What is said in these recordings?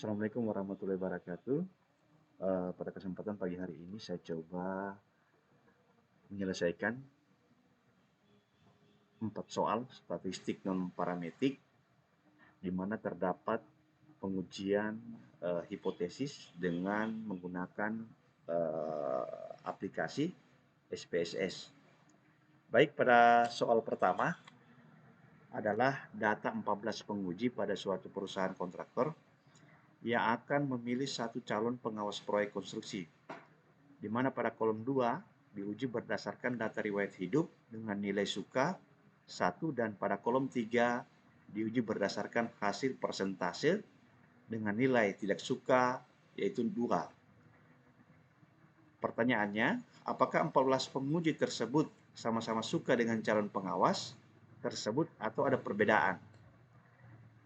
Assalamualaikum warahmatullahi wabarakatuh. Pada kesempatan pagi hari ini saya coba menyelesaikan 4 soal statistik non parametrik di mana terdapat pengujian hipotesis dengan menggunakan aplikasi SPSS. Baik, pada soal pertama adalah data 14 penguji pada suatu perusahaan kontraktor yang akan memilih satu calon pengawas proyek konstruksi, di mana pada kolom 2 diuji berdasarkan data riwayat hidup dengan nilai suka 1, dan pada kolom 3 diuji berdasarkan hasil persentase dengan nilai tidak suka yaitu 2. Pertanyaannya, apakah 14 penguji tersebut sama-sama suka dengan calon pengawas tersebut atau ada perbedaan?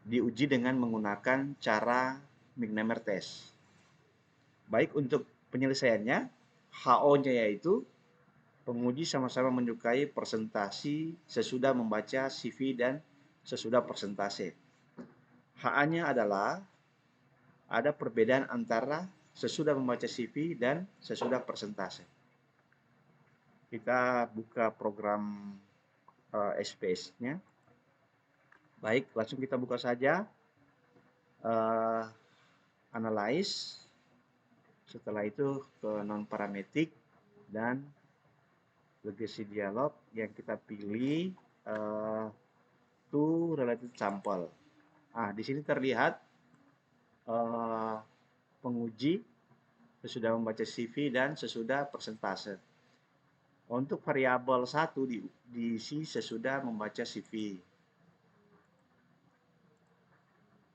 Diuji dengan menggunakan cara Mignomer test. Baik, untuk penyelesaiannya, HO-nya yaitu penguji sama-sama menyukai presentasi sesudah membaca CV dan sesudah presentase. HA-nya adalah ada perbedaan antara sesudah membaca CV dan sesudah presentase. Kita buka program SPS-nya. Baik, langsung kita buka saja. Analyze. Setelah itu ke non parametrik dan legacy dialog yang kita pilih to related sample. Di sini terlihat penguji sesudah membaca CV dan sesudah persentase. Untuk variabel 1 diisi sesudah membaca CV.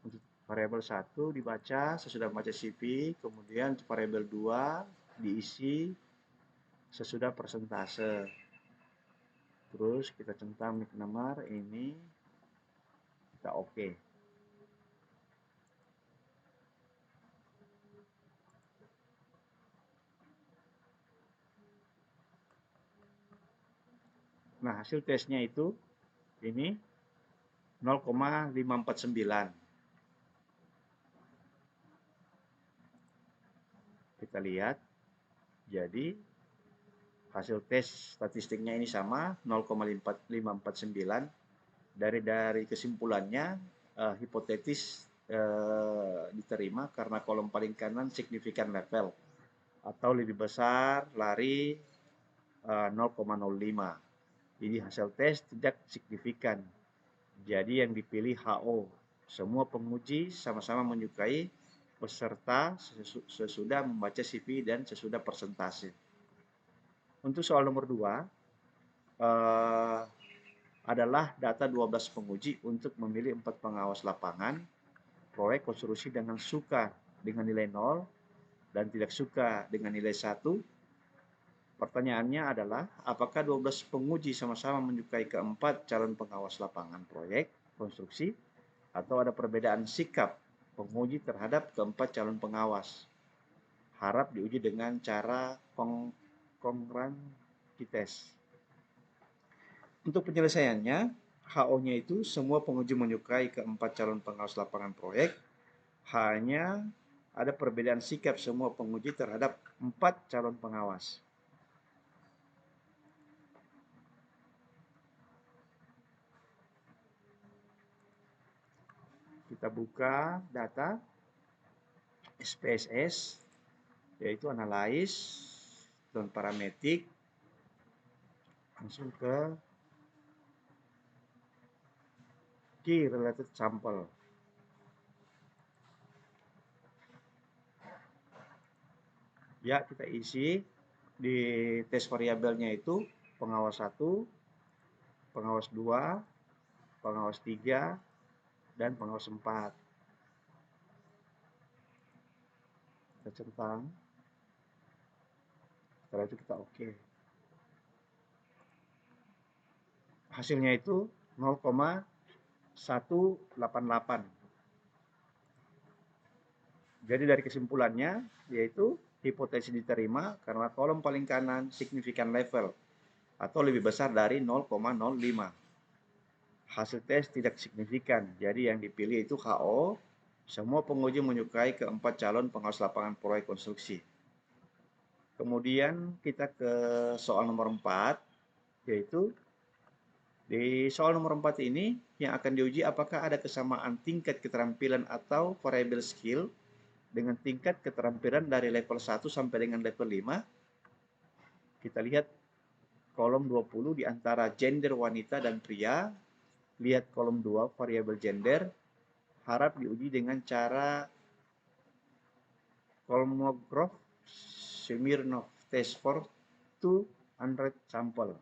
Untuk variabel 1 dibaca sesudah membaca CV, kemudian variabel 2 diisi sesudah persentase. Terus kita centang Mignomer ini, kita oke. Nah, hasil tesnya itu ini 0,549. Kita lihat, jadi hasil tes statistiknya ini sama 0,549. Dari kesimpulannya hipotetis diterima karena kolom paling kanan signifikan level atau lebih besar lari 0,05. Jadi hasil tes tidak signifikan. Jadi yang dipilih HO. Semua penguji sama-sama menyukai peserta sesudah membaca CV dan sesudah persentase. Untuk soal nomor 2 adalah data 12 penguji untuk memilih 4 pengawas lapangan proyek konstruksi dengan suka dengan nilai 0 dan tidak suka dengan nilai 1. Pertanyaannya adalah, apakah 12 penguji sama-sama menyukai keempat calon pengawas lapangan proyek konstruksi atau ada perbedaan sikap penguji terhadap keempat calon pengawas? Harap diuji dengan cara congruency. Untuk penyelesaiannya, HO-nya itu semua penguji menyukai keempat calon pengawas lapangan proyek, hanya ada perbedaan sikap semua penguji terhadap 4 calon pengawas. Kita buka data SPSS, yaitu analyze non parametrik, langsung ke key related sample. Ya, kita isi di tes variabelnya itu pengawas 1, pengawas 2, pengawas 3, dan pengawas 4. Kita centang. Setelah itu kita oke. Hasilnya itu 0,188. Jadi dari kesimpulannya yaitu hipotesis diterima karena kolom paling kanan signifikan level atau lebih besar dari 0,05. Hasil tes tidak signifikan, jadi yang dipilih itu HO, Semua penguji menyukai keempat calon pengawas lapangan proyek konstruksi. Kemudian kita ke soal nomor 4, yaitu di soal nomor 4 ini yang akan diuji apakah ada kesamaan tingkat keterampilan atau variabel skill dengan tingkat keterampilan dari level 1 sampai dengan level 5. Kita lihat kolom 20 di antara gender wanita dan pria. Lihat kolom 2 variabel gender. Harap diuji dengan cara Kolmogorov Smirnov test for 200 sampel.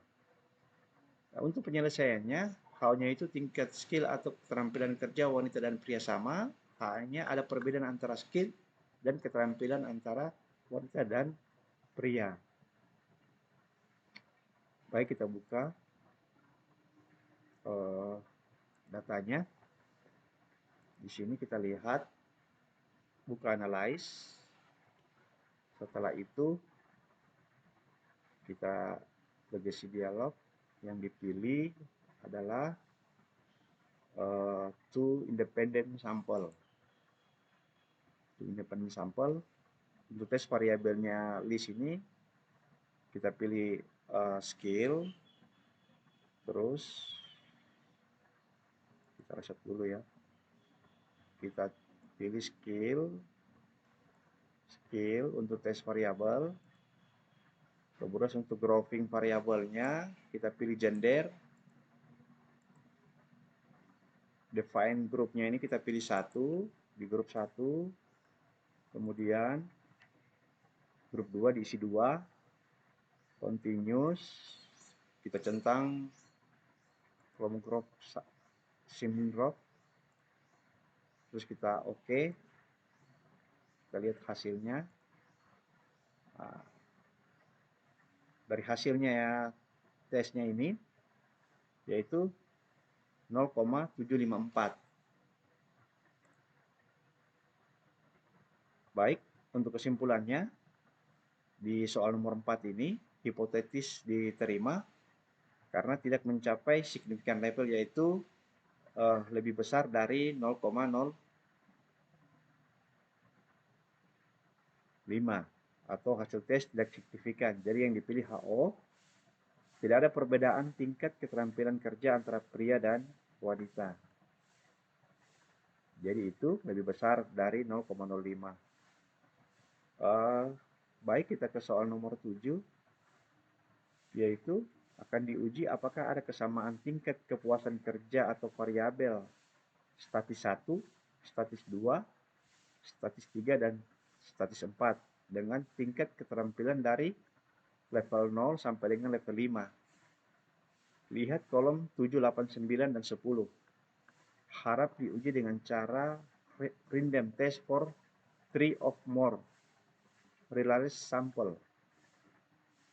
Nah, untuk penyelesaiannya, H-nya itu tingkat skill atau keterampilan kerja wanita dan pria sama. H-nya ada perbedaan antara skill dan keterampilan antara wanita dan pria. Baik, kita buka datanya. Di sini kita lihat, buka analyze. Setelah itu, kita legasi dialog. Yang dipilih adalah two independent sample. Independent sample. Untuk tes variabelnya list ini, kita pilih skill, terus kita reset dulu ya. Kita pilih skill untuk tes variabel. Terus untuk grouping variabelnya, kita pilih gender. Define grupnya ini kita pilih 1, di grup 1. Kemudian grup 2 diisi 2. Continuous, kita centang kolom group Smirnov. Terus kita oke. Kita lihat hasilnya. Nah, dari hasilnya ya tesnya ini yaitu 0,754. Baik, untuk kesimpulannya di soal nomor 4 ini hipotetis diterima karena tidak mencapai signifikan level, yaitu lebih besar dari 0,05 atau hasil tes tidak signifikan. Jadi yang dipilih HO. Tidak ada perbedaan tingkat keterampilan kerja antara pria dan wanita. Jadi itu lebih besar dari 0,05. Baik, kita ke soal nomor 7, yaitu akan diuji apakah ada kesamaan tingkat kepuasan kerja atau variabel statis 1, statis 2, statis 3, dan statis 4 dengan tingkat keterampilan dari level 0 sampai dengan level 5. Lihat kolom 7, 8, 9, dan 10. Harap diuji dengan cara random test for 3 or more relative sample.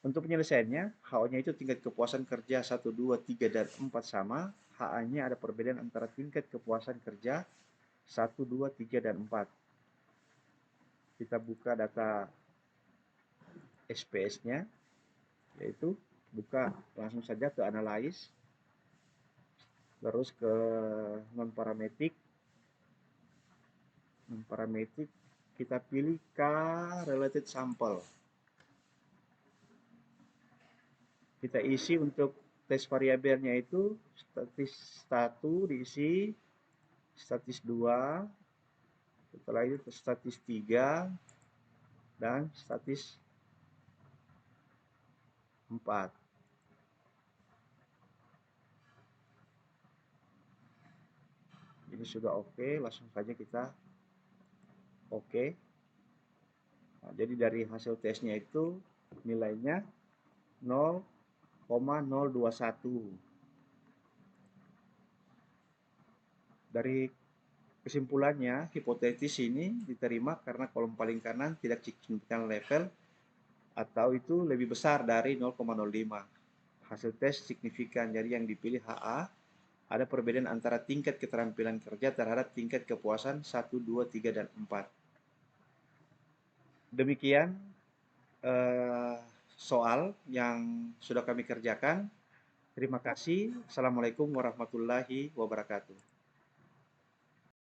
Untuk penyelesaiannya, HO-nya itu tingkat kepuasan kerja 1, 2, 3, dan 4 sama. HA-nya ada perbedaan antara tingkat kepuasan kerja 1, 2, 3, dan 4. Kita buka data SPS-nya, yaitu buka langsung saja ke analyze, terus ke non-parametric. Non-parametric kita pilih K related sample. Kita isi untuk tes variabelnya itu statis 1 diisi, statis 2, setelah itu statis 3, dan statis 4. Ini sudah oke, langsung saja kita oke. Nah, jadi dari hasil tesnya itu nilainya 0,021. Dari kesimpulannya, hipotetis ini diterima karena kolom paling kanan tidak signifikan level atau itu lebih besar dari 0,05. Hasil tes signifikan, jadi yang dipilih HA. Ada perbedaan antara tingkat keterampilan kerja terhadap tingkat kepuasan 1, 2, 3, dan 4. Demikian soal yang sudah kami kerjakan. Terima kasih. Assalamualaikum warahmatullahi wabarakatuh.